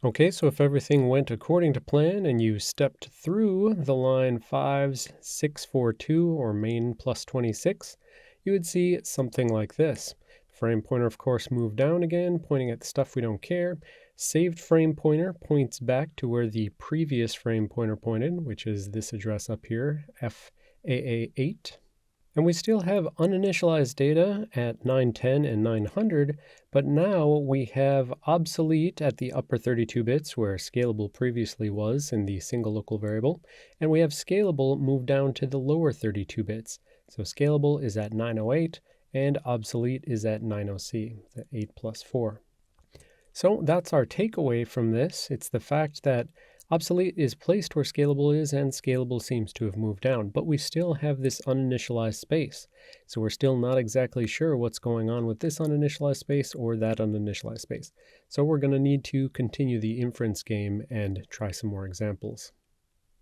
Okay, so if everything went according to plan and you stepped through the line 5's 642 or main plus 26, you would see something like this. Frame pointer, of course, moved down again, pointing at the stuff we don't care. Saved frame pointer points back to where the previous frame pointer pointed, which is this address up here, FAA8. And we still have uninitialized data at 910 and 900, but now we have obsolete at the upper 32 bits where scalable previously was in the single local variable, and we have scalable moved down to the lower 32 bits. So scalable is at 908 and obsolete is at 90C, the 8 plus 4. So that's our takeaway from this. It's the fact that obsolete is placed where scalable is, and scalable seems to have moved down, but we still have this uninitialized space. So we're still not exactly sure what's going on with this uninitialized space or that uninitialized space. So we're going to need to continue the inference game and try some more examples.